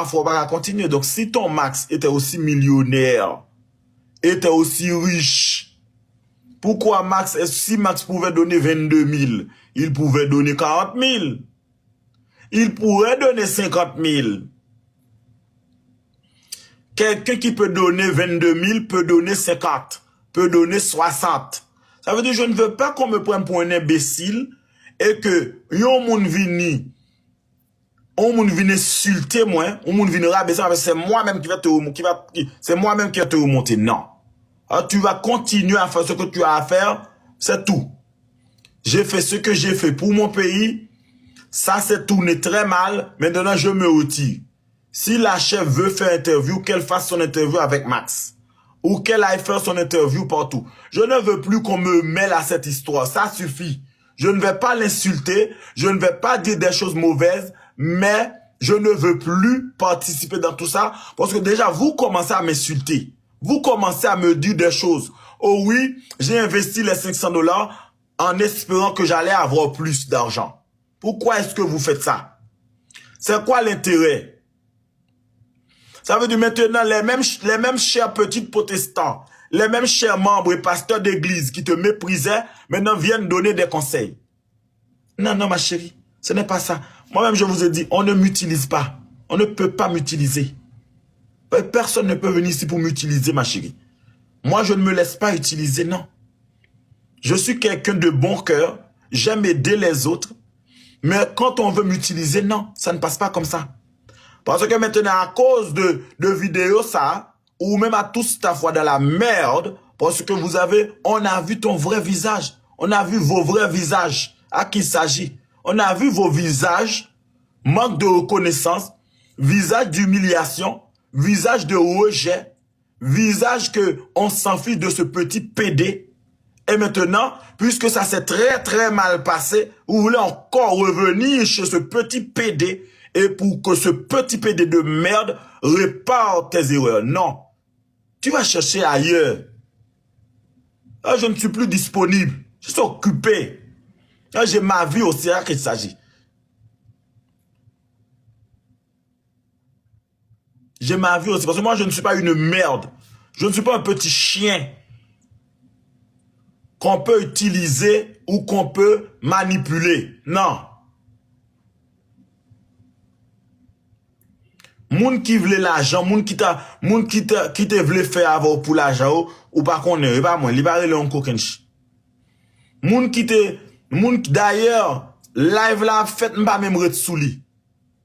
faut pas continuer. Donc, si ton Max était aussi millionnaire, était aussi riche, pourquoi Max, si Max pouvait donner 22 000, il pouvait donner 40 000. Il pourrait donner 50 000. Quelqu'un qui peut donner 22 000 peut donner 50, peut donner 60. Ça veut dire que je ne veux pas qu'on me prenne pour un imbécile et que yon moun vini, on moun vini insulter moi, on moun vini rabaisser, c'est moi-même qui va te remonter, c'est moi-même qui va te remonter. Non. Alors, tu vas continuer à faire ce que tu as à faire, c'est tout. J'ai fait ce que j'ai fait pour mon pays, ça s'est tourné très mal, maintenant je me retire. Si la chef veut faire interview, qu'elle fasse son interview avec Max. Ou qu'elle aille faire son interview partout. Je ne veux plus qu'on me mêle à cette histoire. Ça suffit. Je ne vais pas l'insulter. Je ne vais pas dire des choses mauvaises. Mais je ne veux plus participer dans tout ça. Parce que déjà, vous commencez à m'insulter. Vous commencez à me dire des choses. Oh oui, j'ai investi les 500 $ en espérant que j'allais avoir plus d'argent. Pourquoi est-ce que vous faites ça? C'est quoi l'intérêt? Ça veut dire maintenant, les mêmes chers petits protestants, les mêmes chers membres et pasteurs d'église qui te méprisaient, maintenant viennent donner des conseils. Non, non, ma chérie, ce n'est pas ça. Moi-même, je vous ai dit, on ne m'utilise pas. On ne peut pas m'utiliser. Personne ne peut venir ici pour m'utiliser, ma chérie. Moi, je ne me laisse pas utiliser, non. Je suis quelqu'un de bon cœur. J'aime aider les autres. Mais quand on veut m'utiliser, non, ça ne passe pas comme ça. Parce que maintenant, à cause de vidéos, ça, ou même à tous ta foi dans la merde, parce que on a vu ton vrai visage. On a vu vos vrais visages. À qui il s'agit? On a vu vos visages, manque de reconnaissance, visage d'humiliation, visage de rejet, visage que on s'enfuit de ce petit PD. Et maintenant, puisque ça s'est très très mal passé, vous voulez encore revenir chez ce petit PD et pour que ce petit PD de merde répare tes erreurs. Non. Tu vas chercher ailleurs. Là, je ne suis plus disponible. Je suis occupé. Là, j'ai ma vie aussi, à qu'il s'agit. J'ai ma vie aussi. Parce que moi, je ne suis pas une merde. Je ne suis pas un petit chien qu'on peut utiliser ou qu'on peut manipuler. Non. Moun qui veut l'argent, moun qui te veut faire avoir pour l'argent ou pas connaît, pas moi, libérer le coquinch. Moun d'ailleurs, live là fait m'pas même retsouli.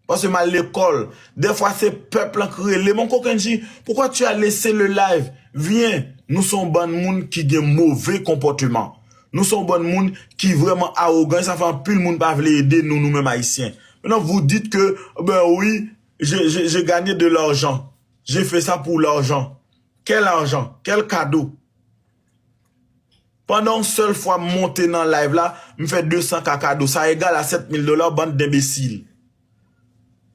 Parce que mal l'école, des fois c'est peuple en créé, mon coquinchi, pourquoi tu as laissé le live? Viens, nous sommes bon moun qui ont mauvais comportement. Nous sommes bon moun qui vraiment arrogant, ça fait un pile moun pas veut aider nous-mêmes haïtiens. Maintenant vous dites que ben oui, j'ai gagné de l'argent. J'ai fait ça pour l'argent. Quel argent? Quel cadeau? Pendant une seule fois monter dans le live là, me fait 200 cadeaux. Ça égale à 7 000 $, bande d'imbéciles.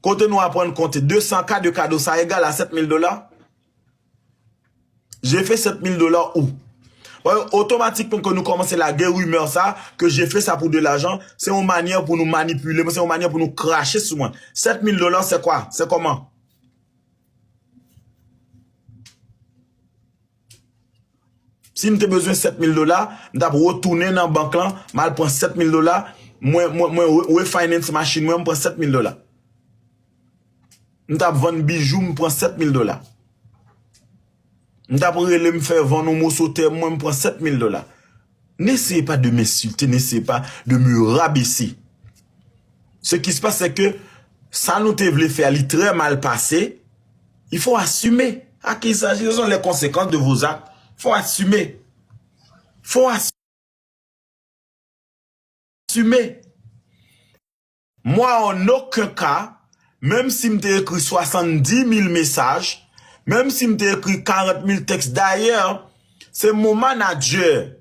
Côté nous apprendre compter 200 cas de cadeaux, ça égale à 7 000 $. J'ai fait 7 000 $ où? Automatiquement que nous commençons la guerre rumeur ça, que j'ai fait ça pour de l'argent, c'est une manière pour nous manipuler, c'est une manière pour nous cracher sur moi. 7 000 $, c'est quoi? C'est comment? Si nous avons besoin de 7 000 $, nous avons retourné dans la banque là, mal prendre 7 000 $, moi, refinance machine, moi, je prends 7 000 $. Nous avons vendu bijoux, je prends 7 000 $. Nous avons me faire vendre un morceau de terre, moi, je prends 7 000 $. N'essayez pas de m'insulter, n'essayez pas de me rabaisser. Ce qui se passe, c'est que ça nous voulait faire très mal passé. Il faut assumer. À qui il s'agit, ce sont les conséquences de vos actes. Il faut assumer. Il faut assumer. Moi, en aucun cas, même si je t'ai écrit 70 000 messages, même si je t'ai écrit 40 000 textes, d'ailleurs, c'est mon manager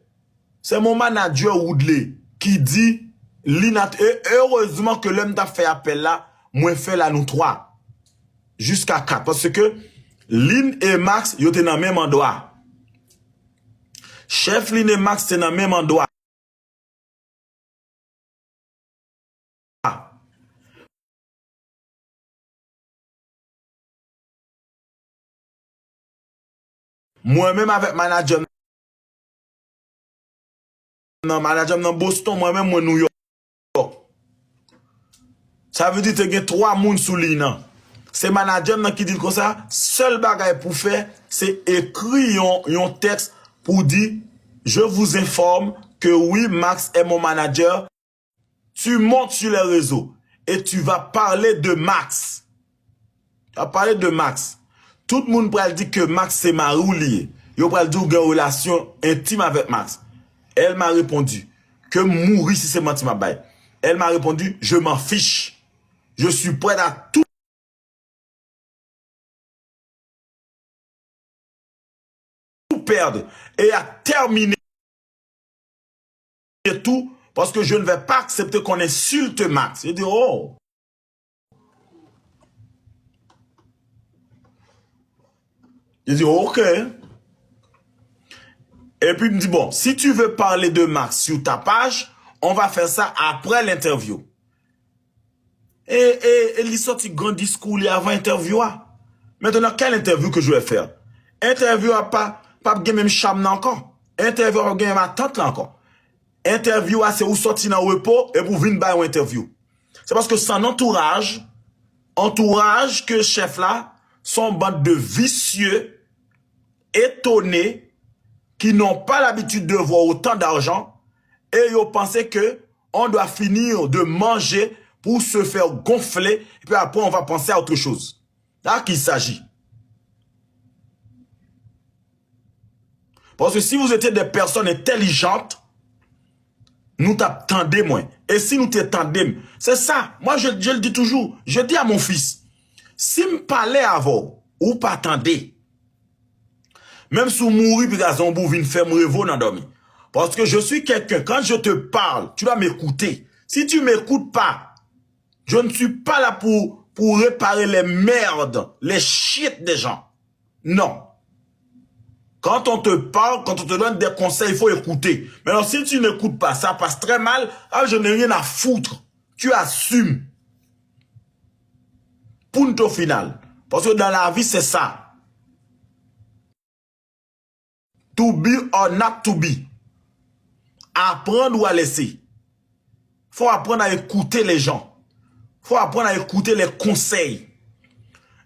Woodley qui dit, heureusement que l'homme t'a fait appel là, moi fait là nous trois. Jusqu'à 4. Parce que Lynn et Max, ils étaient dans le même endroit. Chef Lynn et Max, c'est dans le même endroit. Moi-même avec manager dans Boston, moi-même, moi, New York. Ça veut dire que tu as 3 personnes sous l'île. C'est manager qui dit comme ça, seul bagage pour faire, c'est écrire un texte pour dire, je vous informe que oui, Max est mon manager. Tu montes sur les réseaux et tu vas parler de Max. Tu vas parler de Max. Tout le monde peut dire que Max c'est ma roulier. Il peut dire qu'il y a une relation intime avec Max. Elle m'a répondu que mourir si c'est menti ma baille. Elle m'a répondu, je m'en fiche. Je suis prêt à tout perdre et à terminer tout parce que je ne vais pas accepter qu'on insulte Max. Je dis, oh. Je dis, ok. Et puis il me dit, bon, si tu veux parler de Max sur ta page, on va faire ça après l'interview. Et il sorti grand discours avant l'interview. Maintenant, quelle interview que je vais faire? Interview a pas même charme encore. Interview a pas ma tante là encore. Interview c'est où sorti dans le repos et pour venir faire une interview. C'est parce que son entourage que chef là, sont bande de vicieux, étonnés, qui n'ont pas l'habitude de voir autant d'argent et ils pensent que on doit finir de manger pour se faire gonfler et puis après on va penser à autre chose. Là qu'il s'agit. Parce que si vous étiez des personnes intelligentes, nous t'attendez moins. Et si nous t'attendons, c'est ça. Moi je le dis toujours, je dis à mon fils, si me parlait avant ou pas attendez, même si vous mourrez, puis vous venez faire me rêver dans dormir. Parce que je suis quelqu'un, quand je te parle, tu dois m'écouter. Si tu m'écoutes pas, je ne suis pas là pour réparer les merdes, les shit des gens. Non. Quand on te parle, quand on te donne des conseils, il faut écouter. Mais alors, si tu n'écoutes pas, ça passe très mal. Ah, je n'ai rien à foutre. Tu assumes. Punto final. Parce que dans la vie, c'est ça. To be or not to be. Apprendre ou à laisser. Faut apprendre à écouter les gens. Faut apprendre à écouter les conseils.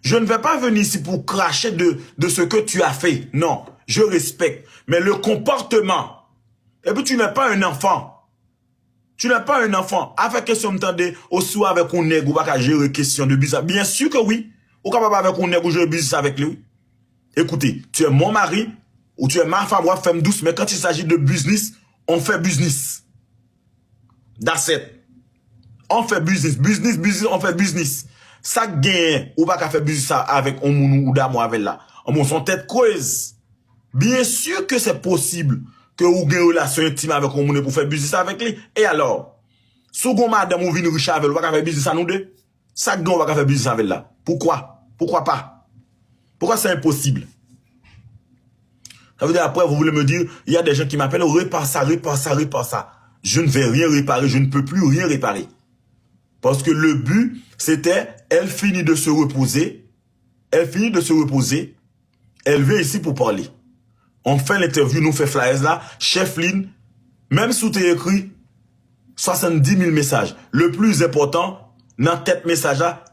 Je ne vais pas venir ici pour cracher de ce que tu as fait. Non, je respecte. Mais le comportement. Et puis tu n'es pas un enfant. Tu n'es pas un enfant. Avec question de au soir avec un nègre ou pas gérer question de business. Bien sûr que oui. Ou capable avec un nègre ou gérer business avec lui. Écoutez, tu es mon mari ou tu es ma femme ou femme douce. Mais quand il s'agit de business, on fait business. That's it. On fait business, on fait business. Ça gagne ou pas qu'à faire business avec un moun ou d'amour avec là. On son tête creuse. Bien sûr que c'est possible que vous ayez une relation intime avec un moun pour faire business avec lui. Et alors, si vous madame ou vini riche avec, vous pas faire business avec nous deux. Ça gagne ou pas faire business avec là. Pourquoi? Pourquoi pas? Pourquoi c'est impossible? Ça veut dire après, vous voulez me dire, il y a des gens qui m'appellent, répare ça. Je ne vais rien réparer, je ne peux plus rien réparer. Parce que le but, c'était, elle finit de se reposer. Elle vient ici pour parler. On fait l'interview, nous fait flyers là. Chef Lynn, même si tu as écrit 70 000 messages, le plus important, dans tête message là,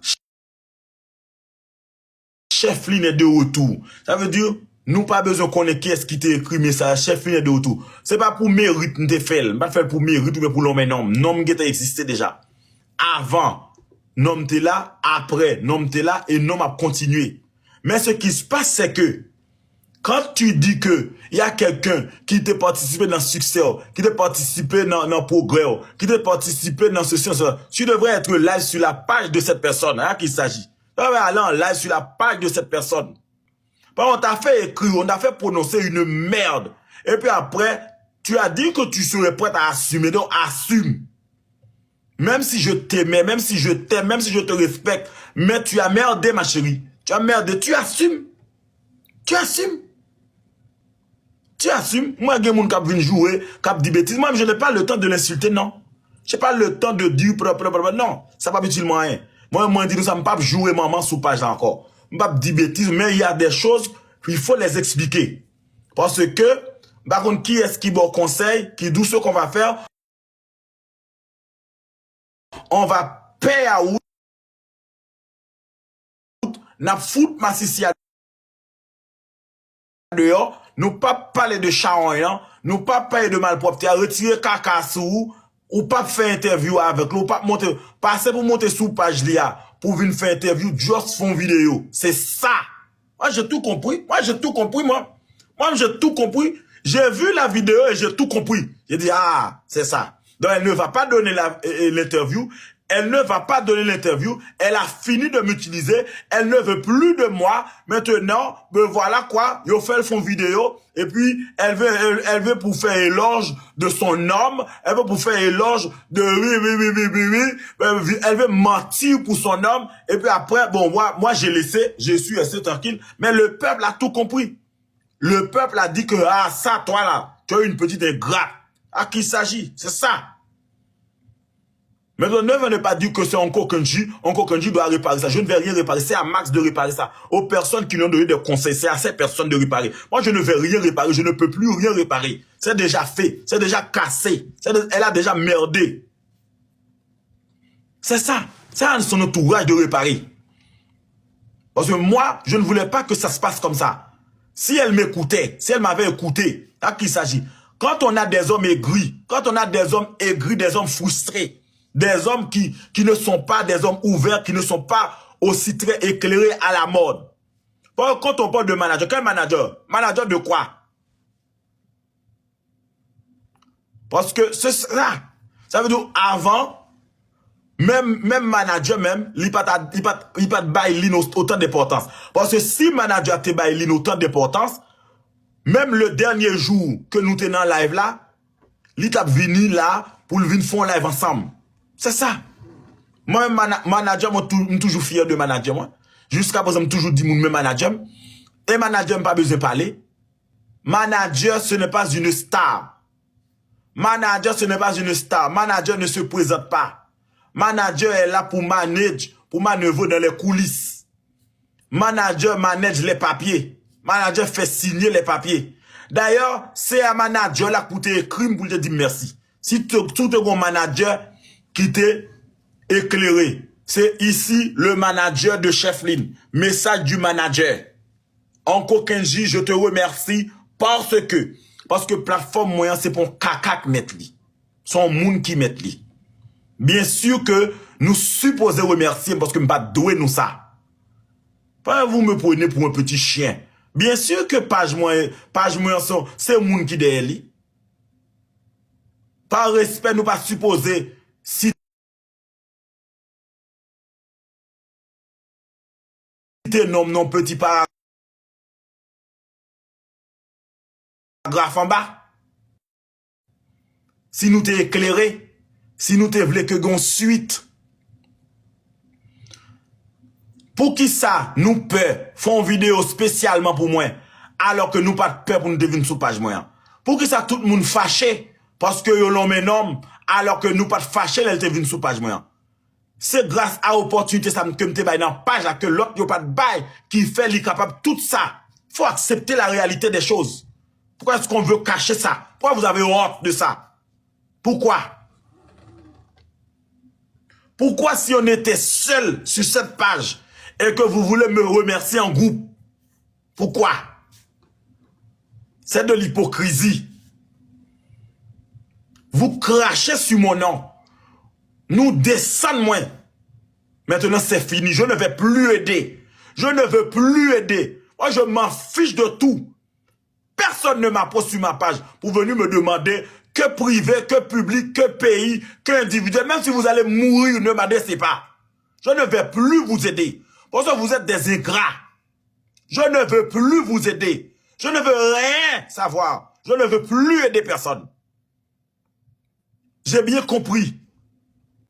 Chef Lynn est de retour. Ça veut dire, nous pas besoin qu'on ait qui est-ce qui t'a écrit message, Chef Lynn est de retour. C'est pas pour mérite, nous te fait. Pas faire pour mérite ou pour l'homme et nom. Nom qui existé déjà. Avant, nom t'es là, après, nom t'es là, et nom a continué. Mais ce qui se passe, c'est que, quand tu dis que, il y a quelqu'un qui t'a participé dans le succès, qui t'a participé dans le progrès, qui t'a participé dans ce sens, tu devrais être live sur la page de cette personne, hein, qu'il s'agit. Tu devrais aller en live sur la page de cette personne. On t'a fait écrire, on t'a fait prononcer une merde. Et puis après, tu as dit que tu serais prêt à assumer, donc assume. Même si je t'aimais, même si je t'aime, même si je te respecte, mais tu as merdé, ma chérie. Tu as merdé, tu assumes. Tu assumes. Tu assumes. Moi, il y a des gens qui viennent jouer, qui disent bêtises. Moi, je n'ai pas le temps de l'insulter, non. Je n'ai pas le temps de dire, non. Ça ne va pas utile moi rien. Moi, je dis, ça ne va pas jouer maman sous page là encore. Je ne vais pas dire bêtises, mais il y a des choses, il faut les expliquer. Parce que, par contre, qui est-ce qui bon conseil, qui dit ce qu'on va faire? On va payer à out, n'a foutre ma sissi dehors, nous pas parler de charoyan, nous pas parler de malpropreté, retirer caca sous, ou pas faire interview avec lui, ou pas monter, passer pour monter sous page là, pour venir faire interview, juste font vidéo. C'est ça. Moi, j'ai tout compris. Moi, j'ai tout compris, moi. Moi, j'ai tout compris. J'ai vu la vidéo et j'ai tout compris. J'ai dit, ah, c'est ça. Donc, elle ne va pas donner l'interview. Elle ne va pas donner l'interview. Elle a fini de m'utiliser. Elle ne veut plus de moi. Maintenant, ben voilà quoi. Ils fait font vidéo. Et puis, elle veut pour faire éloge de son homme. Elle veut pour faire éloge de oui. Elle veut mentir pour son homme. Et puis après, bon, moi j'ai laissé. Je suis resté tranquille. Mais le peuple a tout compris. Le peuple a dit que, ah, ça, toi là, tu as une petite ingrate. À qui il s'agit? C'est ça. Mais ne venez pas dire que c'est encore Kenji doit réparer ça. Je ne vais rien réparer. C'est à Max de réparer ça. Aux personnes qui lui ont donné des conseils, c'est à ces personnes de réparer. Moi, je ne vais rien réparer. Je ne peux plus rien réparer. C'est déjà fait. C'est déjà cassé. Elle a déjà merdé. C'est ça. C'est à son entourage de réparer. Parce que moi, je ne voulais pas que ça se passe comme ça. Si elle m'écoutait, si elle m'avait écouté, à qui il s'agit? Quand on a des hommes aigris, des hommes frustrés, des hommes qui ne sont pas des hommes ouverts, qui ne sont pas aussi très éclairés à la mode. Quand on parle de manager, quel manager? Manager de quoi? Parce que c'est ça. Ça veut dire avant, même manager il pas bailler autant d'importance. Parce que si manager te bailler autant d'importance, même le dernier jour que nous tenons en live là, il t'a venu là pour le venir faire live ensemble. C'est ça. Moi, manager, moi, toujours fier de manager, moi. Jusqu'à présent, je toujours dit mon même manager. Et manager, pas besoin de parler. Manager, ce n'est pas une star. Manager, ce n'est pas une star. Manager ne se présente pas. Manager est là pour manœuvrer dans les coulisses. Manager manage les papiers. Manager fait signer les papiers. D'ailleurs, c'est un manager là pour t'écrire pour te dire merci. Si tout un manager qui t'est éclairé, c'est ici le manager de Chefline. Message du manager. Encore Kenji, je te remercie parce que plateforme moyen, c'est pour caca qui met li. Son monde qui met li. Bien sûr que nous supposons remercier parce que nous pas doué nous ça. Pas vous me prenez pour un petit chien. Bien sûr que page moyen, c'est le monde qui derrière li. Par respect, nous pas supposer si t'es non petit paragraphe en bas. Si nous t'es éclairé, si nous t'es voulu que gon suite. Pour qui ça, nous peur, font vidéo spécialement pour moi, alors que nous pas de peur pour nous devenir sous page moyen. Pour qui ça, tout le monde fâché, parce que yo l'on nomme, alors que nous pas de fâché, elle te vient sous page moyen. C'est grâce à l'opportunité ça que me bail dans page là que l'autre yo pas de bail qui fait li capable tout ça. Faut accepter la réalité des choses. Pourquoi est-ce qu'on veut cacher ça? Pourquoi vous avez honte de ça? Pourquoi? Pourquoi si on était seul sur cette page et que vous voulez me remercier en groupe? Pourquoi? C'est de l'hypocrisie. Vous crachez sur mon nom. Nous descendons moins. Maintenant, c'est fini. Je ne vais plus aider. Je ne veux plus aider. Moi, je m'en fiche de tout. Personne ne m'approche sur ma page pour venir me demander que privé, que public, que pays, que individuel. Même si vous allez mourir, ne m'adressez pas. Je ne vais plus vous aider. Parce que vous êtes des ingrats. Je ne veux plus vous aider. Je ne veux rien savoir. Je ne veux plus aider personne. J'ai bien compris.